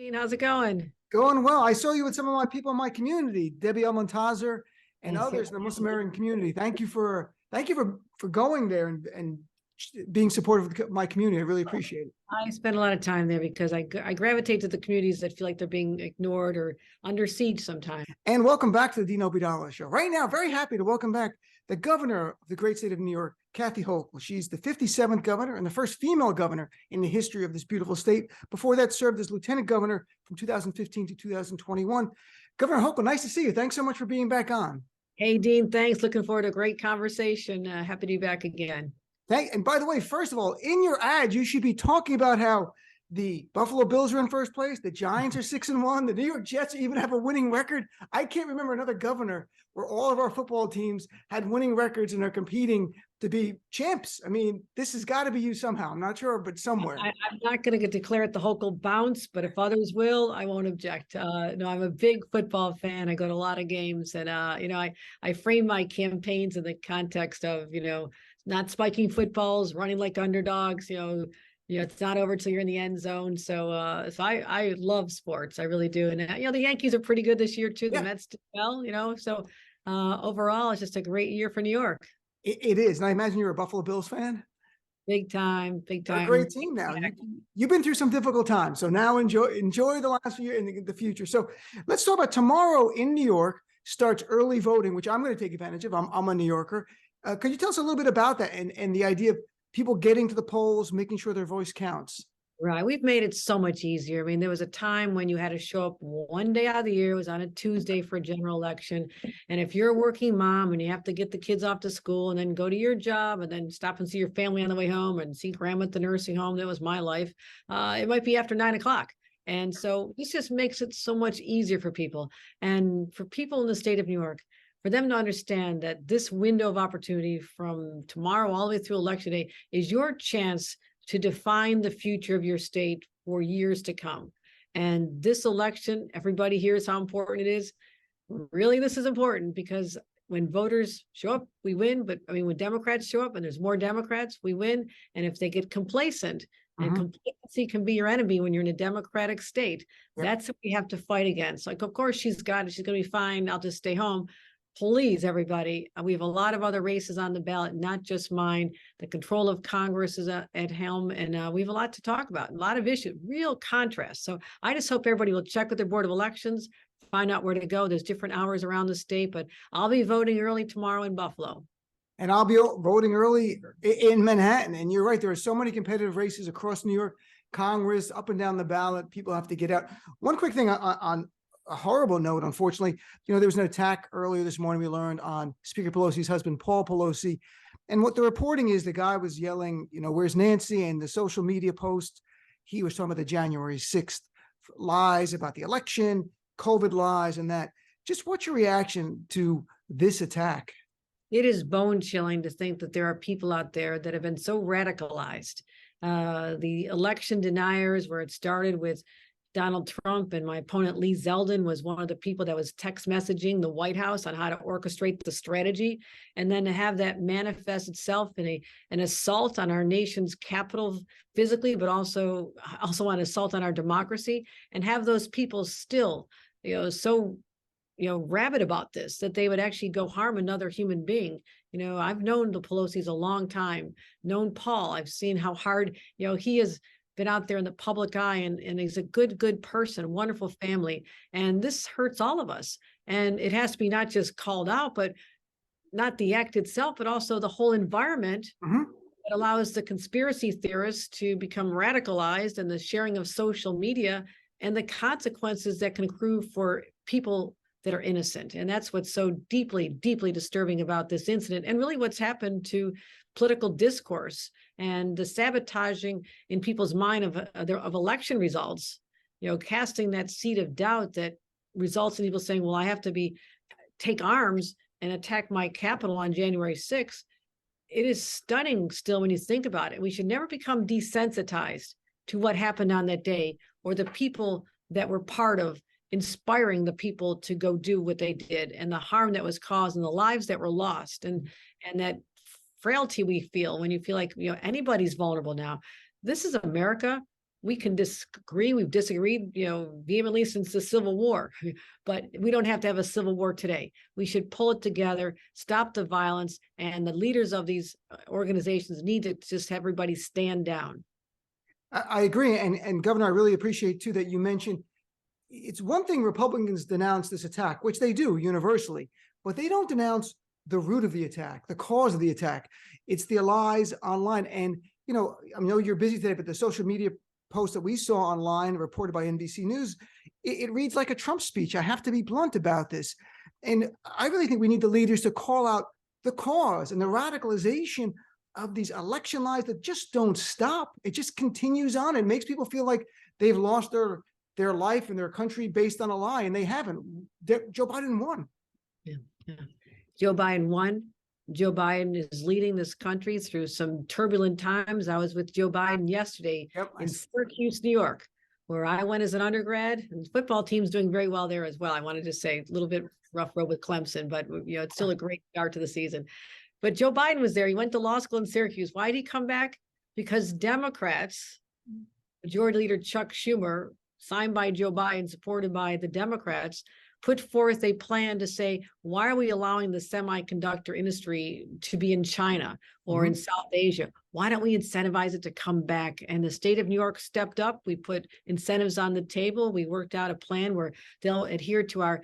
Dean, how's it going? Going well. I saw you with some of my people in my community, Debbie Almontazer and Yes, others yes. in the Muslim American community. Thank you for going there and being supportive of my community. I really appreciate it. I spend a lot of time there because I gravitate to the communities that feel like they're being ignored or under siege sometimes. And welcome back to the Dean Obeidallah Show. Right now, very happy to welcome back the governor of the great state of New York, Kathy Hochul. She's the 57th governor and the first female governor in the history of this beautiful state. Before that, served as lieutenant governor from 2015 to 2021. Governor Hochul, nice to see you. Thanks so much for being back on. Hey, Dean, thanks. Looking forward to a great conversation. Happy to be back again. And by the way, first of all, in your ad, you should be talking about how the Buffalo Bills are in first place, the Giants are 6-1, the New York Jets even have a winning record. I can't remember another governor where all of our football teams had winning records and are competing to be champs. I mean, this has got to be you somehow. I'm not sure, but somewhere. I'm not going to declare it the Hochul bounce, but if others will, I won't object. No, I'm a big football fan. I go to a lot of games, and I frame my campaigns in the context of not spiking footballs, running like underdogs. It's not over till you're in the end zone. So I love sports. I really do. And the Yankees are pretty good this year too. The Mets did well. So overall, it's just a great year for New York. It is. And I imagine you're a Buffalo Bills fan. Big time. They're a great team now. You've been through some difficult times. So now enjoy the last year and the future. So let's talk about tomorrow in New York starts early voting, which I'm going to take advantage of. I'm a New Yorker. Could you tell us a little bit about that and the idea of people getting to the polls, making sure their voice counts? Right. We've made it so much easier. I mean, there was a time when you had to show up one day out of the year. It was on a Tuesday for a general election. And if you're a working mom and you have to get the kids off to school and then go to your job and then stop and see your family on the way home and see grandma at the nursing home, that was my life. It might be after 9 o'clock. And so this just makes it so much easier for people. And for people in the state of New York, for them to understand that this window of opportunity from tomorrow all the way through election day is your chance to define the future of your state for years to come. And this election, everybody hears how important it is. Really, this is important because when voters show up, we win. But I mean, when Democrats show up and there's more Democrats, we win. And if they get complacent, and complacency can be your enemy when you're in a democratic state, that's what we have to fight against. Like, of course, she's got it. She's going to be fine. I'll just stay home. Please, everybody, we have a lot of other races on the ballot, not just mine. The control of Congress is at helm, and we have a lot to talk about, a lot of issues, real contrast. So I just hope everybody will check with their Board of Elections, find out where to go. There's different hours around the state, but I'll be voting early tomorrow in Buffalo. And I'll be voting early in Manhattan. And you're right, there are so many competitive races across New York, Congress, up and down the ballot. People have to get out. One quick thing on a horrible note, unfortunately, there was an attack earlier this morning, we learned, on Speaker Pelosi's husband, Paul Pelosi. And what the reporting is, the guy was yelling, where's Nancy? And the social media post, he was talking about the January 6th lies about the election, COVID lies, and that. Just what's your reaction to this attack? It is bone chilling to think that there are people out there that have been so radicalized. The election deniers, where it started with Donald Trump, and my opponent Lee Zeldin was one of the people that was text messaging the White House on how to orchestrate the strategy, and then to have that manifest itself in an assault on our nation's capital physically, but also an assault on our democracy, and have those people still, so rabid about this that they would actually go harm another human being. I've known the Pelosi's a long time, known Paul. I've seen how hard, he has been out there in the public eye, and he's a good person, wonderful family. And this hurts all of us. And it has to be not just called out, but not the act itself, but also the whole environment that allows the conspiracy theorists to become radicalized, and the sharing of social media and the consequences that can accrue for people that are innocent. And that's what's so deeply, deeply disturbing about this incident, and really what's happened to political discourse and the sabotaging in people's mind of election results, casting that seed of doubt that results in people saying, well, I have to take arms and attack my capital on January 6th. It is stunning still when you think about it. We should never become desensitized to what happened on that day, or the people that were part of inspiring the people to go do what they did, and the harm that was caused, and the lives that were lost, and that frailty we feel when you feel like anybody's vulnerable now. This is America. we can disagree. We've disagreed, vehemently since the Civil War, but we don't have to have a civil war today. We should pull it together, stop the violence, and the leaders of these organizations need to just have everybody stand down. I agree. And Governor, I really appreciate too that you mentioned it's one thing Republicans denounce this attack, which they do universally, but they don't denounce the root of the attack, the cause of the attack. It's the lies online. And, I know you're busy today, but the social media post that we saw online reported by NBC News, it reads like a Trump speech. I have to be blunt about this. And I really think we need the leaders to call out the cause and the radicalization of these election lies that just don't stop. It just continues on. It makes people feel like they've lost their life and their country based on a lie, and they haven't. Joe Biden won. Yeah. Joe Biden won. Joe Biden is leading this country through some turbulent times. I was with Joe Biden yesterday in Syracuse, New York, where I went as an undergrad, and the football team's doing very well there as well. I wanted to say a little bit rough road with Clemson, but it's still a great start to the season. But Joe Biden was there. He went to law school in Syracuse. Why did he come back? Because Democrats, Majority Leader Chuck Schumer, signed by Joe Biden, supported by the Democrats, put forth a plan to say, why are we allowing the semiconductor industry to be in China or in South Asia? Why don't we incentivize it to come back? And the state of New York stepped up. We put incentives on the table. We worked out a plan where they'll adhere to our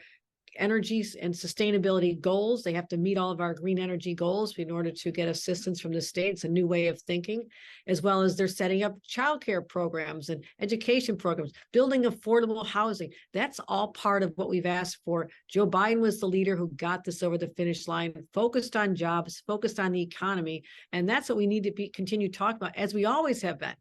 energy and sustainability goals. They have to meet all of our green energy goals in order to get assistance from the state. It's a new way of thinking, as well as they're setting up childcare programs and education programs, building affordable housing. That's all part of what we've asked for. Joe Biden was the leader who got this over the finish line, focused on jobs, focused on the economy. And that's what we need to continue talking about, as we always have been.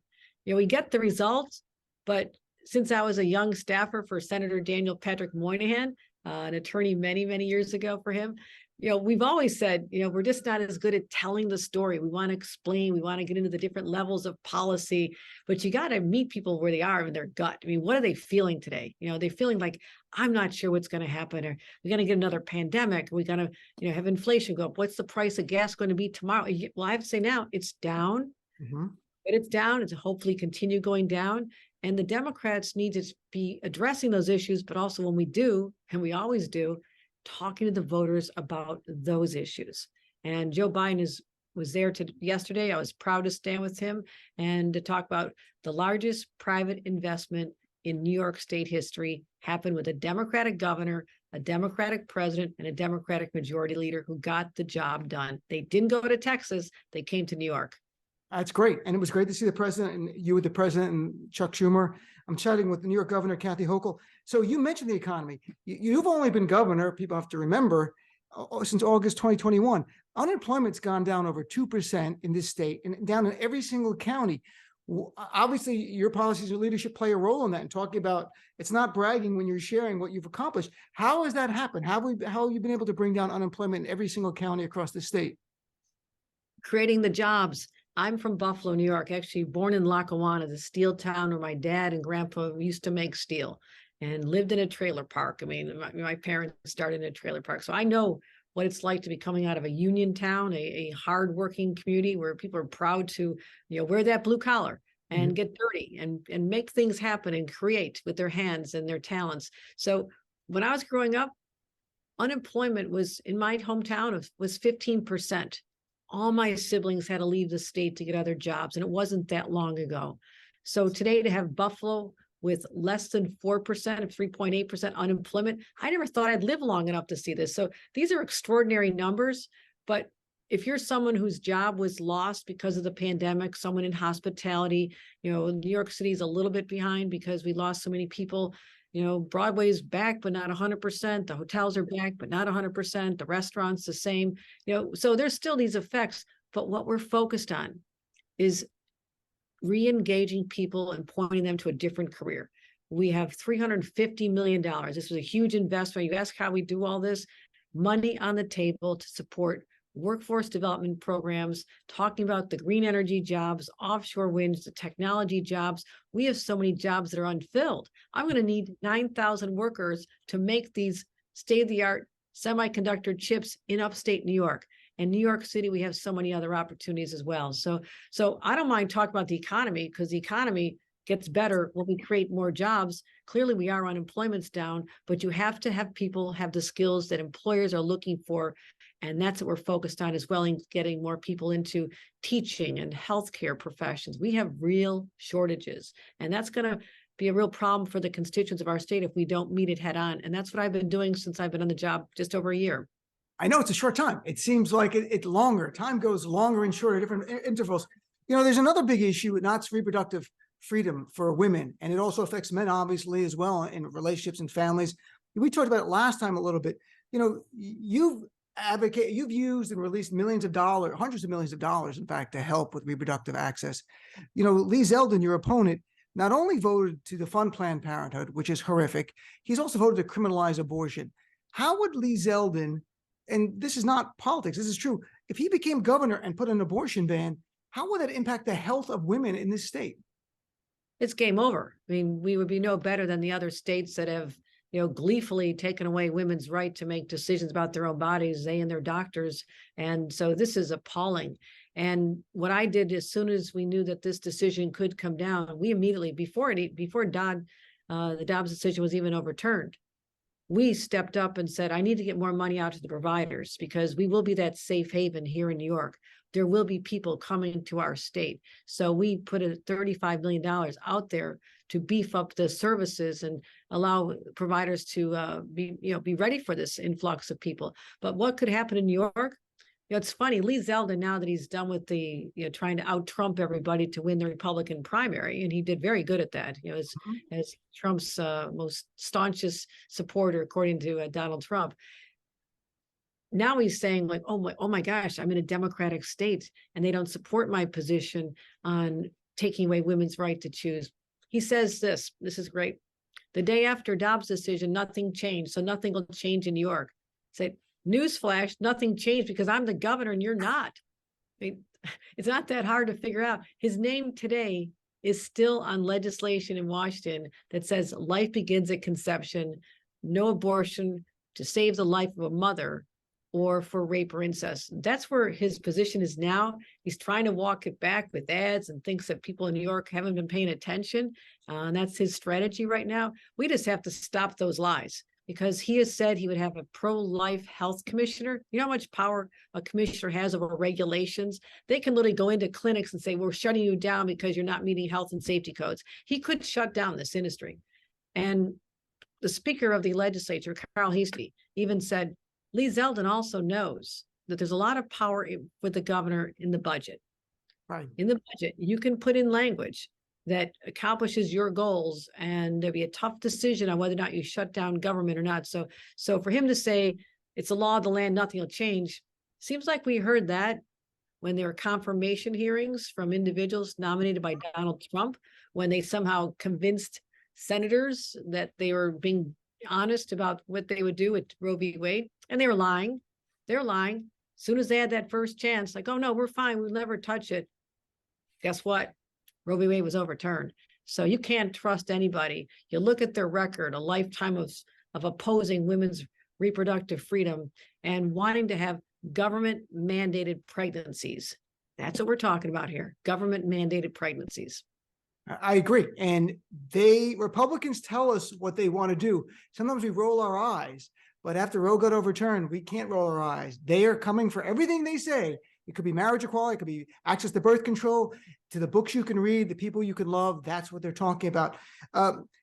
We get the results, but since I was a young staffer for Senator Daniel Patrick Moynihan, an attorney many years ago for him, we've always said, we're just not as good at telling the story. We want to explain, we want to get into the different levels of policy, but you got to meet people where they are in their gut. I mean, what are they feeling today? They're feeling like, I'm not sure what's going to happen, or we're going to get another pandemic. We're going to, have inflation go up. What's the price of gas going to be tomorrow? Well, I have to say now it's down, but it's down. It's hopefully continue going down. And the Democrats need to be addressing those issues, but also when we do, and we always do, talking to the voters about those issues. And Joe Biden was there yesterday. I was proud to stand with him and to talk about the largest private investment in New York State history happened with a Democratic governor, a Democratic president, and a Democratic majority leader who got the job done. They didn't go to Texas. They came to New York. That's great. And it was great to see the president and you with the president and Chuck Schumer. I'm chatting with the New York Governor Kathy Hochul. So you mentioned the economy. You've only been governor, people have to remember, since August 2021. Unemployment's gone down over 2% in this state and down in every single county. Obviously, your policies and leadership play a role in that, and talking about it's not bragging when you're sharing what you've accomplished. How has that happened? How have you been able to bring down unemployment in every single county across the state? Creating the jobs. I'm from Buffalo, New York, actually born in Lackawanna, the steel town where my dad and grandpa used to make steel, and lived in a trailer park. I mean, my parents started in a trailer park. So I know what it's like to be coming out of a union town, a hardworking community where people are proud to, wear that blue collar and get dirty and make things happen and create with their hands and their talents. So when I was growing up, unemployment was in my hometown was 15%. All my siblings had to leave the state to get other jobs, and it wasn't that long ago. So today, to have Buffalo with less than 4% of 3.8% unemployment, I never thought I'd live long enough to see this. So these are extraordinary numbers. But if you're someone whose job was lost because of the pandemic, someone in hospitality, New York City is a little bit behind because we lost so many people. Broadway's back, but not 100%. The hotels are back, but not 100%. The restaurants the same. So there's still these effects. But what we're focused on is re-engaging people and pointing them to a different career. We have $350 million. This was a huge investment. You ask how we do all this. Money on the table to support workforce development programs, talking about the green energy jobs, offshore wind, the technology jobs. We have so many jobs that are unfilled. I'm going to need 9,000 workers to make these state-of-the-art semiconductor chips in upstate New York. And New York City, we have so many other opportunities as well. So I don't mind talking about the economy, because the economy, gets better when we create more jobs. Clearly, our unemployment's down, but you have to have people have the skills that employers are looking for. And that's what we're focused on as well, in getting more people into teaching and healthcare professions. We have real shortages, and that's going to be a real problem for the constituents of our state if we don't meet it head on. And that's what I've been doing since I've been on the job just over a year. I know it's a short time. It seems like it longer. Time goes longer and shorter, different intervals. There's another big issue, and that's reproductive freedom for women. And it also affects men, obviously, as well, in relationships and families. We talked about it last time a little bit. You've used and released millions of dollars, hundreds of millions of dollars, in fact, to help with reproductive access. Lee Zeldin, your opponent, not only voted to defund Planned Parenthood, which is horrific, he's also voted to criminalize abortion. How would Lee Zeldin, and this is not politics, this is true, if he became governor and put an abortion ban, how would that impact the health of women in this state? It's game over. I mean, we would be no better than the other states that have, gleefully taken away women's right to make decisions about their own bodies, they and their doctors. And so this is appalling. And what I did, as soon as we knew that this decision could come down, we immediately, before the Dobbs decision was even overturned, we stepped up and said, I need to get more money out to the providers, because we will be that safe haven here in New York. There will be people coming to our state. So we put a $35 million out there to beef up the services and allow providers to be ready for this influx of people. But what could happen in New York? It's funny, Lee Zeldin, now that he's done with the, trying to out-Trump everybody to win the Republican primary, and he did very good at that, as Trump's most staunchest supporter, according to Donald Trump. Now he's saying, like, oh my gosh, I'm in a Democratic state and they don't support my position on taking away women's right to choose. He says this is great. The day after Dobbs' decision, nothing changed. So nothing will change in New York. Say, newsflash, nothing changed because I'm the governor and you're not. I mean, it's not that hard to figure out. His name today is still on legislation in Washington that says life begins at conception, no abortion to save the life of a mother or for rape or incest. That's where his position is now. He's trying to walk it back with ads and thinks that people in New York haven't been paying attention. And that's his strategy right now. We just have to stop those lies, because he has said he would have a pro-life health commissioner. You know how much power a commissioner has over regulations? They can literally go into clinics and say, we're shutting you down because you're not meeting health and safety codes. He could shut down this industry. And the Speaker of the legislature, Carl Heastie, even said, Lee Zeldin also knows that there's a lot of power with the governor in the budget. Right. In the budget, you can put in language that accomplishes your goals, and there'll be a tough decision on whether or not you shut down government or not. So for him to say it's a law of the land, nothing will change, seems like we heard that when there were confirmation hearings from individuals nominated by Donald Trump, when they somehow convinced senators that they were being honest about what they would do with Roe v. Wade, and they were lying. They're lying. As soon as they had that first chance, like, oh no, we're fine, we'll never touch it. Guess what? Roe v. Wade was overturned. So you can't trust anybody. You look at their record, a lifetime of opposing women's reproductive freedom and wanting to have government mandated pregnancies. That's what we're talking about here. Government mandated pregnancies. I agree. And Republicans tell us what they want to do. Sometimes we roll our eyes, but after Roe got overturned, we can't roll our eyes. They are coming for everything they say. It could be marriage equality, it could be access to birth control, to the books you can read, the people you can love. That's what they're talking about.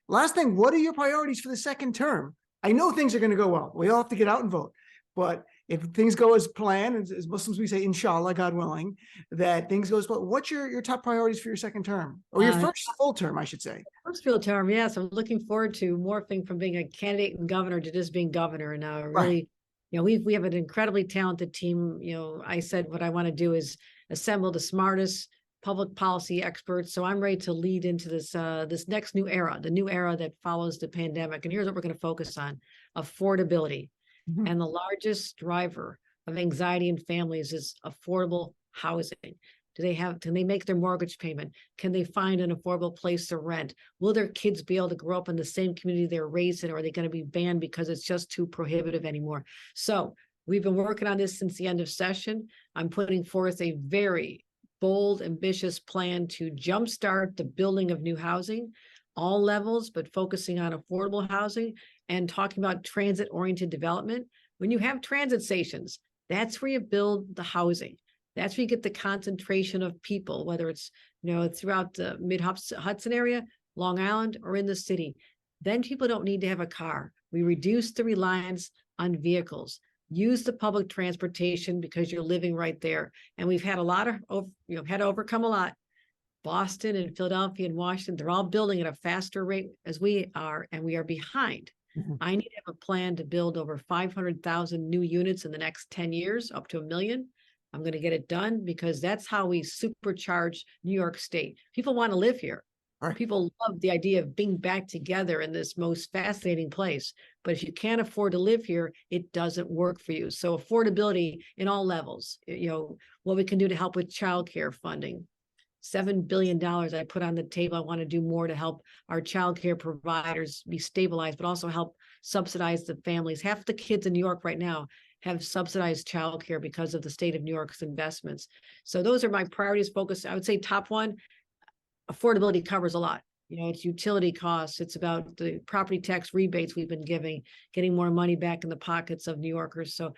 Last thing, what are your priorities for the second term? I know things are going to go well. We all have to get out and vote. But if things go as planned, as Muslims we say, inshallah, God willing, that things go as well, what's your top priorities for your second term? Or your first full term, I should say. First full term, yes. I'm looking forward to morphing from being a candidate and governor to just being governor. And really, right. We have an incredibly talented team. I said what I want to do is assemble the smartest public policy experts. So I'm ready to lead into this next new era, the new era that follows the pandemic. And here's what we're going to focus on: affordability. Mm-hmm. And the largest driver of anxiety in families is affordable housing. Can they make their mortgage payment? Can they find an affordable place to rent? Will their kids be able to grow up in the same community they're raised in, or are they going to be banned because it's just too prohibitive anymore? So we've been working on this since the end of session. I'm putting forth a very bold, ambitious plan to jumpstart the building of new housing, all levels, but focusing on affordable housing and talking about transit-oriented development. When you have transit stations, that's where you build the housing. That's where you get the concentration of people, whether it's, throughout the Mid-Hudson area, Long Island, or in the city. Then people don't need to have a car. We reduce the reliance on vehicles. Use the public transportation because you're living right there. And we've had had to overcome a lot. Boston and Philadelphia and Washington, they're all building at a faster rate as we are, and we are behind. I need to have a plan to build over 500,000 new units in the next 10 years, up to 1 million. I'm going to get it done because that's how we supercharge New York State. People want to live here. Right. People love the idea of being back together in this most fascinating place. But if you can't afford to live here, it doesn't work for you. So affordability in all levels, what we can do to help with childcare funding. $7 billion I put on the table. I want to do more to help our childcare providers be stabilized, but also help subsidize the families. Half the kids in New York right now have subsidized childcare because of the state of New York's investments. So those are my priorities focus. I would say top one, affordability covers a lot. It's utility costs. It's about the property tax rebates we've been getting more money back in the pockets of New Yorkers. So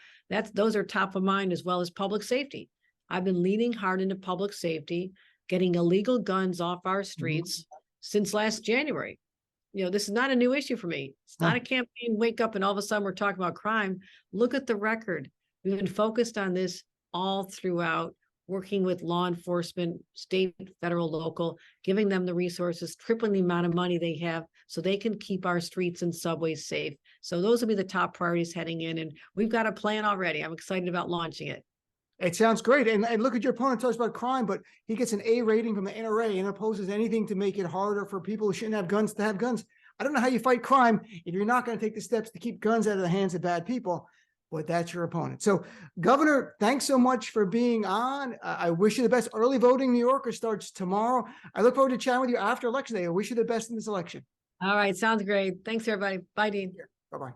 those are top of mind, as well as public safety. I've been leaning hard into public safety, getting illegal guns off our streets since last January. This is not a new issue for me. It's not a campaign, wake up and all of a sudden we're talking about crime. Look at the record. We've been focused on this all throughout, working with law enforcement, state, federal, local, giving them the resources, tripling the amount of money they have so they can keep our streets and subways safe. So those will be the top priorities heading in. And we've got a plan already. I'm excited about launching it. It sounds great. And look at your opponent talks about crime, but he gets an A rating from the NRA and opposes anything to make it harder for people who shouldn't have guns to have guns. I don't know how you fight crime if you're not going to take the steps to keep guns out of the hands of bad people, but that's your opponent. So, Governor, thanks so much for being on. I wish you the best. Early voting in New York starts tomorrow. I look forward to chatting with you after Election Day. I wish you the best in this election. All right. Sounds great. Thanks, everybody. Bye, Dean. Bye-bye.